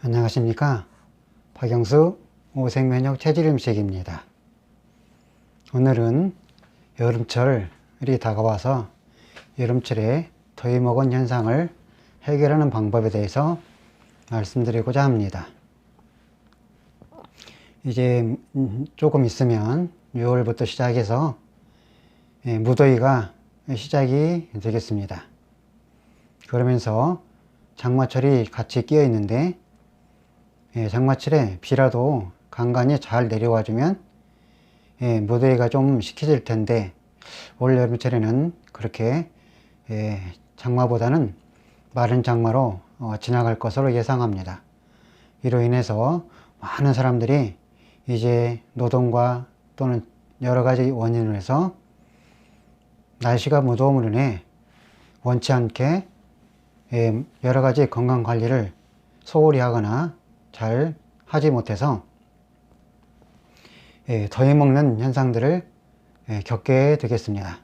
안녕하십니까. 박영수 오색면역 체질음식입니다. 오늘은 여름철이 다가와서 여름철에 더위 먹은 현상을 해결하는 방법에 대해서 말씀드리고자 합니다. 이제 조금 있으면 6월부터 시작해서 무더위가 시작이 되겠습니다. 그러면서 장마철이 같이 끼어 있는데 장마철에 비라도 간간히 잘 내려와주면 무더위가 좀 식혀질 텐데 올 여름철에는 그렇게 장마보다는 마른 장마로 지나갈 것으로 예상합니다. 이로 인해서 많은 사람들이 이제 노동과 또는 여러 가지 원인으로 해서 날씨가 무더움으로 인해 원치 않게 여러 가지 건강 관리를 소홀히 하거나 잘 하지 못해서 더위 먹는 현상들을 겪게 되겠습니다.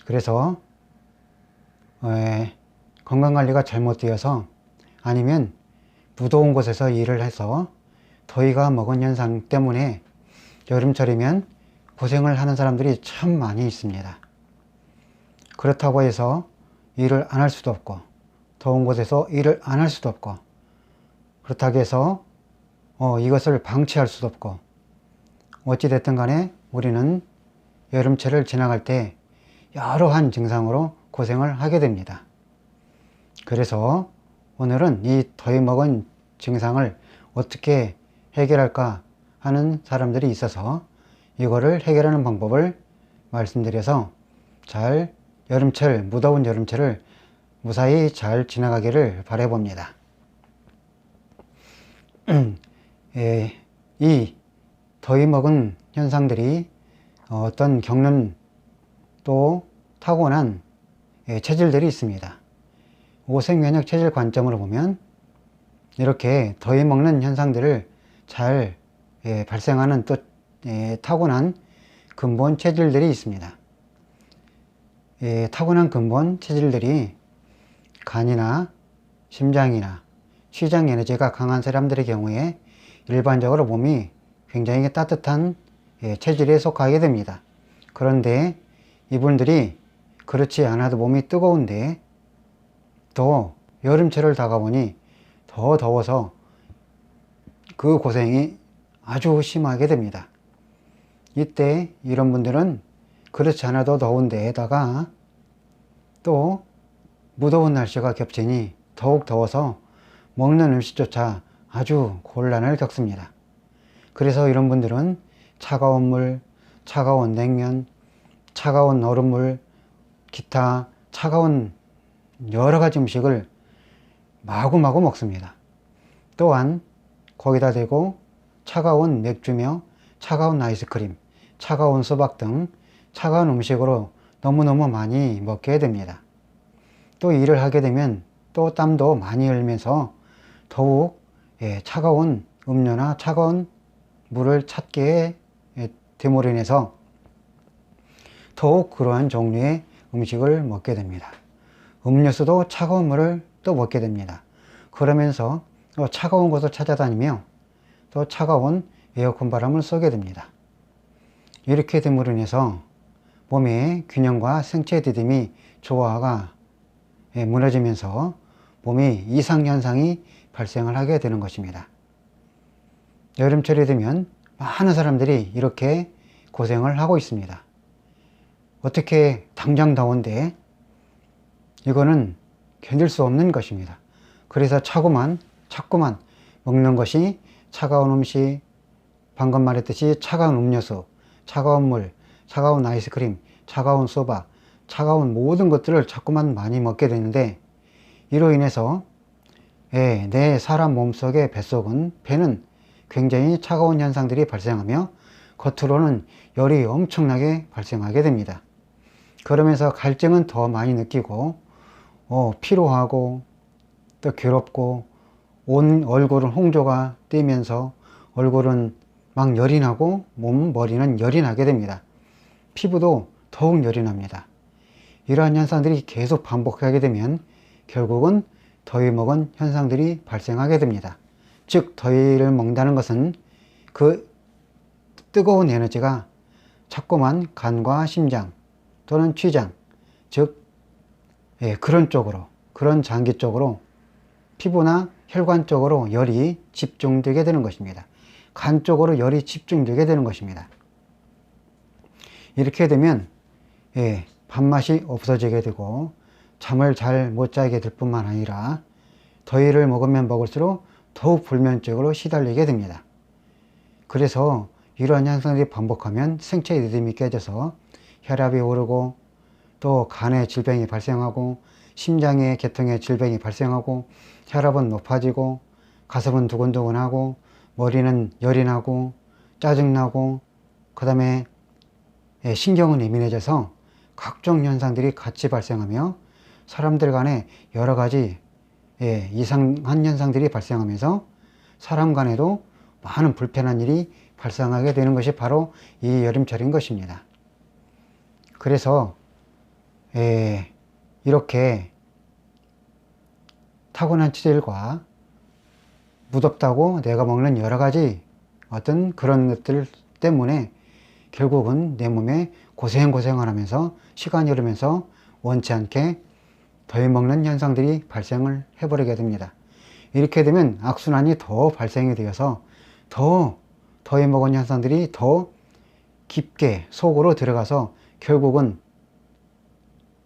그래서 건강관리가 잘못되어서 아니면 무더운 곳에서 일을 해서 더위가 먹은 현상 때문에 여름철이면 고생을 하는 사람들이 참 많이 있습니다. 그렇다고 해서 일을 안 할 수도 없고 더운 곳에서 일을 안 할 수도 없고 그렇다고 해서 이것을 방치할 수도 없고 어찌됐든 간에 우리는 여름철을 지나갈 때 여러한 증상으로 고생을 하게 됩니다. 그래서 오늘은 이 더위 먹은 증상을 어떻게 해결할까 하는 사람들이 있어서 이거를 해결하는 방법을 말씀드려서 잘 여름철, 무더운 여름철을 무사히 잘 지나가기를 바라봅니다. 이 더위 먹은 현상들이 어떤 겪는 또 타고난 체질들이 있습니다. 오색면역 체질 관점으로 보면 이렇게 더위 먹는 현상들을 잘 발생하는 또 타고난 근본 체질들이 있습니다. 타고난 근본 체질들이 간이나 심장이나 췌장 에너지가 강한 사람들의 경우에 일반적으로 몸이 굉장히 따뜻한 체질에 속하게 됩니다. 그런데 이분들이 그렇지 않아도 몸이 뜨거운데 또 여름철을 다가오니 더 더워서 그 고생이 아주 심하게 됩니다. 이때 이런 분들은 그렇지 않아도 더운데에다가 또 무더운 날씨가 겹치니 더욱 더워서 먹는 음식조차 아주 곤란을 겪습니다. 그래서 이런 분들은 차가운 물, 차가운 냉면, 차가운 얼음물, 기타 차가운 여러 가지 음식을 마구마구 먹습니다. 또한 거기다 대고 차가운 맥주며 차가운 아이스크림, 차가운 수박 등 차가운 음식으로 너무너무 많이 먹게 됩니다. 또 일을 하게 되면 또 땀도 많이 흘리면서 더욱 차가운 음료나 차가운 물을 찾게 됨으로 인해서 더욱 그러한 종류의 음식을 먹게 됩니다. 음료수도 차가운 물을 또 먹게 됩니다. 그러면서 또 차가운 곳을 찾아다니며 또 차가운 에어컨 바람을 쏘게 됩니다. 이렇게 됨으로 인해서 몸의 균형과 생체 리듬이 조화가 무너지면서 몸이 이상현상이 발생을 하게 되는 것입니다. 여름철이 되면 많은 사람들이 이렇게 고생을 하고 있습니다. 어떻게 당장 더운데 이거는 견딜 수 없는 것입니다. 그래서 자꾸만 먹는 것이 차가운 음식, 방금 말했듯이 차가운 음료수, 차가운 물, 차가운 아이스크림, 차가운 소바, 차가운 모든 것들을 자꾸만 많이 먹게 되는데 이로 인해서 내 사람 몸속의 배는 굉장히 차가운 현상들이 발생하며 겉으로는 열이 엄청나게 발생하게 됩니다. 그러면서 갈증은 더 많이 느끼고 피로하고 또 괴롭고 온 얼굴은 홍조가 띄면서 얼굴은 막 열이 나고 머리는 열이 나게 됩니다. 피부도 더욱 열이 납니다. 이러한 현상들이 계속 반복하게 되면 결국은 더위 먹은 현상들이 발생하게 됩니다. 즉 더위를 먹는다는 것은 그 뜨거운 에너지가 자꾸만 간과 심장 또는 췌장, 즉 그런 쪽으로, 그런 장기 쪽으로, 피부나 혈관 쪽으로 열이 집중되게 되는 것입니다. 간 쪽으로 열이 집중되게 되는 것입니다. 이렇게 되면 밥맛이 없어지게 되고 잠을 잘 못 자게 될 뿐만 아니라 더위를 먹으면 먹을수록 더욱 불면증으로 시달리게 됩니다. 그래서 이러한 현상들이 반복하면 생체 리듬이 깨져서 혈압이 오르고 또 간에 질병이 발생하고 심장의 계통에 질병이 발생하고 혈압은 높아지고 가슴은 두근두근하고 머리는 열이 나고 짜증나고 그 다음에 신경은 예민해져서 각종 현상들이 같이 발생하며 사람들 간에 여러 가지 이상한 현상들이 발생하면서 사람 간에도 많은 불편한 일이 발생하게 되는 것이 바로 이 여름철인 것입니다. 그래서 이렇게 타고난 체질과 무덥다고 내가 먹는 여러 가지 어떤 그런 것들 때문에 결국은 내 몸에 고생을 하면서 시간이 흐르면서 원치 않게 더위 먹는 현상들이 발생을 해버리게 됩니다. 이렇게 되면 악순환이 더 발생이 되어서 더 더위 먹은 현상들이 더 깊게 속으로 들어가서 결국은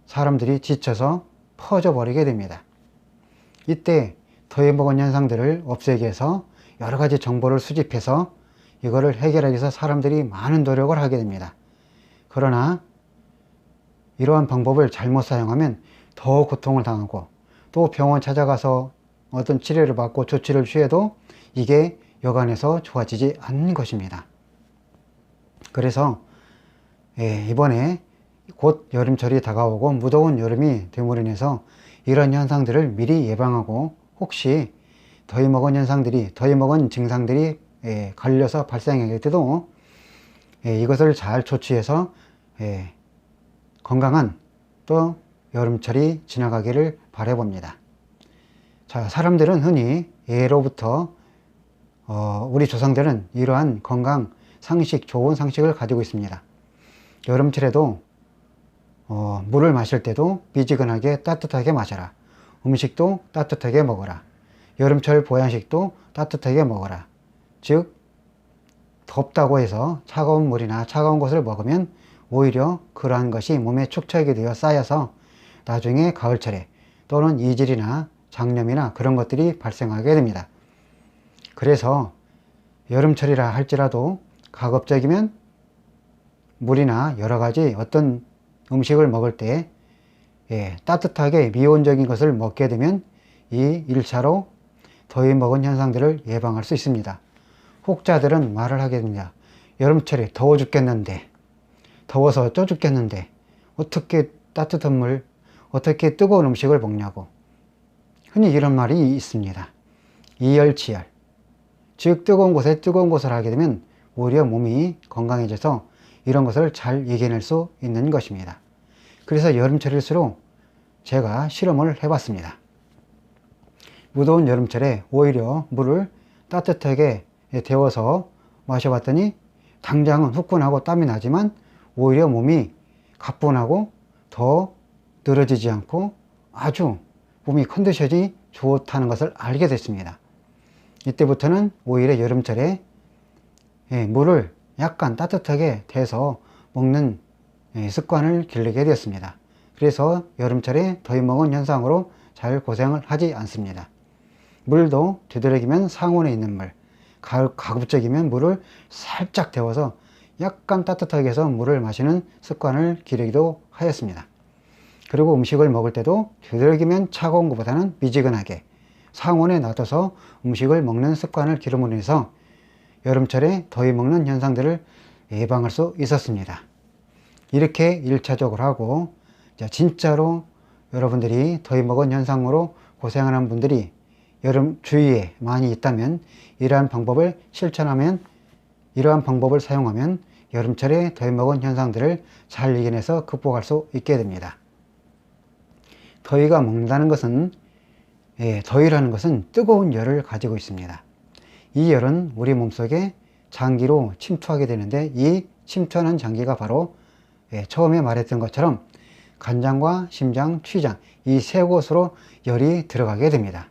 사람들이 지쳐서 퍼져버리게 됩니다. 이때 더위 먹은 현상들을 없애기 위해서 여러 가지 정보를 수집해서 이거를 해결하기 위해서 사람들이 많은 노력을 하게 됩니다. 그러나 이러한 방법을 잘못 사용하면 더 고통을 당하고 또 병원 찾아가서 어떤 치료를 받고 조치를 취해도 이게 여간해서 좋아지지 않는 것입니다. 그래서 이번에 곧 여름철이 다가오고 무더운 여름이 됨으로 인해서 이런 현상들을 미리 예방하고 혹시 더위 먹은 현상들이, 더위 먹은 증상들이 걸려서 발생할 때도 이것을 잘 조치해서 건강한 또 여름철이 지나가기를 바라봅니다. 자, 사람들은 흔히 예로부터 우리 조상들은 이러한 건강 상식, 좋은 상식을 가지고 있습니다. 여름철에도 물을 마실 때도 미지근하게 따뜻하게 마셔라. 음식도 따뜻하게 먹어라. 여름철 보양식도 따뜻하게 먹어라. 즉 덥다고 해서 차가운 물이나 차가운 것을 먹으면 오히려 그러한 것이 몸에 축적이 되어 쌓여서 나중에 가을철에 또는 이질이나 장염이나 그런 것들이 발생하게 됩니다. 그래서 여름철이라 할지라도 가급적이면 물이나 여러 가지 어떤 음식을 먹을 때 따뜻하게 미온적인 것을 먹게 되면 이 1차로 더위 먹은 현상들을 예방할 수 있습니다. 혹자들은 말을 하게 됩니다. 여름철에 더워 죽겠는데, 더워서 쪄 죽겠는데 어떻게 따뜻한 물, 어떻게 뜨거운 음식을 먹냐고 흔히 이런 말이 있습니다. 이열치열, 즉 뜨거운 곳에 뜨거운 것을 하게 되면 오히려 몸이 건강해져서 이런 것을 잘 이겨낼 수 있는 것입니다. 그래서 여름철일수록 제가 실험을 해봤습니다. 무더운 여름철에 오히려 물을 따뜻하게 데워서 마셔봤더니 당장은 후끈하고 땀이 나지만 오히려 몸이 가뿐하고 더 늘어지지 않고 아주 몸이 컨디션이 좋다는 것을 알게 됐습니다. 이때부터는 오히려 여름철에 물을 약간 따뜻하게 데워서 먹는 습관을 기르게 되었습니다. 그래서 여름철에 더위 먹은 현상으로 잘 고생을 하지 않습니다. 물도 되도록이면 상온에 있는 물, 가급적이면 물을 살짝 데워서 약간 따뜻하게 해서 물을 마시는 습관을 기르기도 하였습니다. 그리고 음식을 먹을 때도 되도록이면 차가운 것보다는 미지근하게 상온에 놔둬서 음식을 먹는 습관을 기름으로 해서 여름철에 더위 먹는 현상들을 예방할 수 있었습니다. 이렇게 1차적으로 하고 진짜로 여러분들이 더위 먹은 현상으로 고생하는 분들이 여름 주위에 많이 있다면 이러한 방법을 실천하면, 이러한 방법을 사용하면 여름철에 더위 먹은 현상들을 잘 이겨내서 극복할 수 있게 됩니다. 더위가 먹는다는 것은 더위라는 것은 뜨거운 열을 가지고 있습니다. 이 열은 우리 몸속에 장기로 침투하게 되는데, 이 침투하는 장기가 바로 처음에 말했던 것처럼 간장과 심장, 췌장 이 세 곳으로 열이 들어가게 됩니다.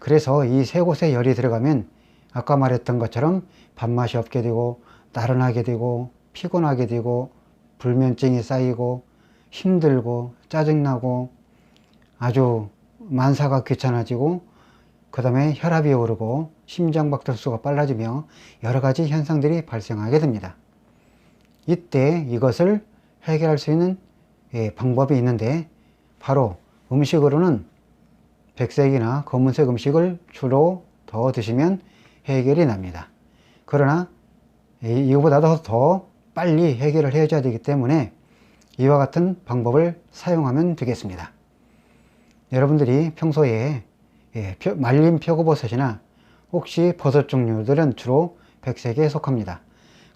그래서 이 세 곳에 열이 들어가면 아까 말했던 것처럼 밥맛이 없게 되고, 나른하게 되고, 피곤하게 되고, 불면증이 쌓이고, 힘들고, 짜증나고, 아주 만사가 귀찮아지고, 그 다음에 혈압이 오르고 심장박동수가 빨라지며 여러 가지 현상들이 발생하게 됩니다. 이때 이것을 해결할 수 있는 방법이 있는데, 바로 음식으로는 백색이나 검은색 음식을 주로 더 드시면 해결이 납니다. 그러나 이거보다도 더 빨리 해결을 해줘야 되기 때문에 이와 같은 방법을 사용하면 되겠습니다. 여러분들이 평소에 말린 표고버섯이나 혹시 버섯 종류들은 주로 백색에 속합니다.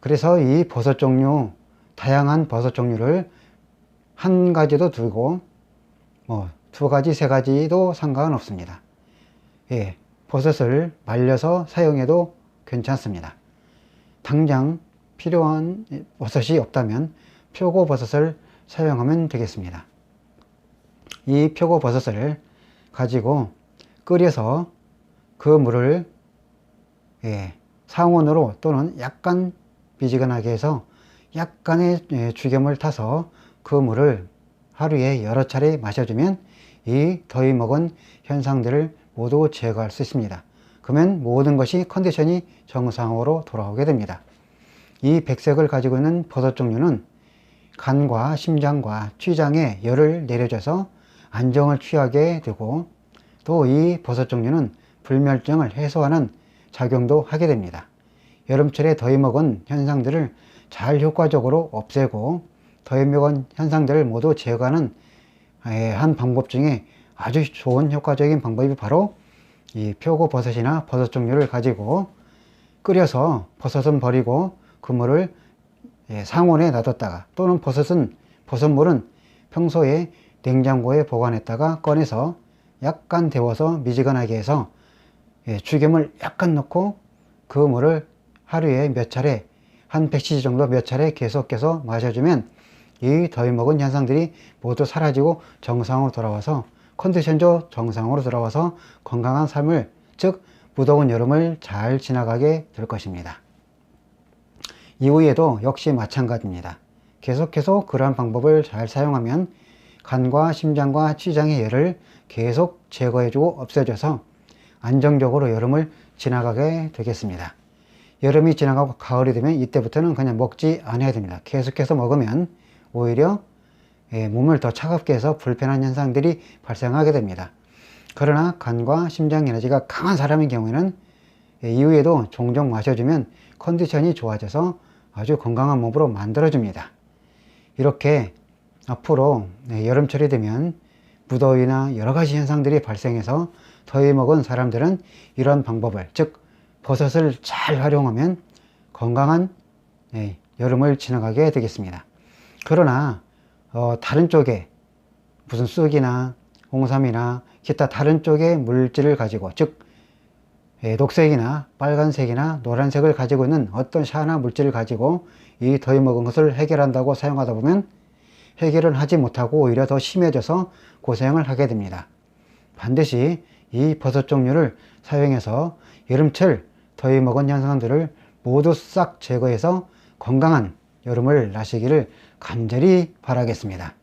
그래서 이 버섯 종류, 다양한 버섯 종류를 한 가지도 두고 두 가지, 세 가지도 상관없습니다. 버섯을 말려서 사용해도 괜찮습니다. 당장 필요한 버섯이 없다면 표고버섯을 사용하면 되겠습니다. 이 표고버섯을 가지고 끓여서 그 물을 상온으로 또는 약간 미지근하게 해서 약간의 죽염을 타서 그 물을 하루에 여러 차례 마셔주면 이 더위 먹은 현상들을 모두 제거할 수 있습니다. 그러면 모든 것이 컨디션이 정상으로 돌아오게 됩니다. 이 백색을 가지고 있는 버섯 종류는 간과 심장과 췌장에 열을 내려줘서 안정을 취하게 되고, 또 이 버섯 종류는 불면증을 해소하는 작용도 하게 됩니다. 여름철에 더위 먹은 현상들을 잘 효과적으로 없애고 더위 먹은 현상들을 모두 제거하는 한 방법 중에 아주 좋은 효과적인 방법이 바로 이 표고버섯이나 버섯 종류를 가지고 끓여서 버섯은 버리고 그 물을 상온에 놔뒀다가, 또는 버섯물은 평소에 냉장고에 보관했다가 꺼내서 약간 데워서 미지근하게 해서 죽염을 약간 넣고 그 물을 하루에 몇 차례, 한 100cc 정도 몇 차례 계속해서 마셔주면 이 더위 먹은 현상들이 모두 사라지고 정상으로 돌아와서 컨디션도 정상으로 돌아와서 건강한 삶을, 즉 무더운 여름을 잘 지나가게 될 것입니다. 이후에도 역시 마찬가지입니다. 계속해서 그러한 방법을 잘 사용하면 간과 심장과 췌장의 열을 계속 제거해주고 없애줘서 안정적으로 여름을 지나가게 되겠습니다. 여름이 지나가고 가을이 되면 이때부터는 그냥 먹지 않아야 됩니다. 계속해서 먹으면 오히려 몸을 더 차갑게 해서 불편한 현상들이 발생하게 됩니다. 그러나 간과 심장 에너지가 강한 사람의 경우에는 이후에도 종종 마셔주면 컨디션이 좋아져서 아주 건강한 몸으로 만들어줍니다. 이렇게 앞으로 여름철이 되면 무더위나 여러 가지 현상들이 발생해서 더위 먹은 사람들은 이런 방법을, 즉 버섯을 잘 활용하면 건강한 여름을 지나가게 되겠습니다. 그러나 다른 쪽에 무슨 쑥이나 홍삼이나 기타 다른 쪽의 물질을 가지고, 즉 녹색이나 빨간색이나 노란색을 가지고 있는 어떤 샤나 물질을 가지고 이 더위 먹은 것을 해결한다고 사용하다 보면 해결은 하지 못하고 오히려 더 심해져서 고생을 하게 됩니다. 반드시 이 버섯 종류를 사용해서 여름철 더위 먹은 현상들을 모두 싹 제거해서 건강한 여름을 나시기를 간절히 바라겠습니다.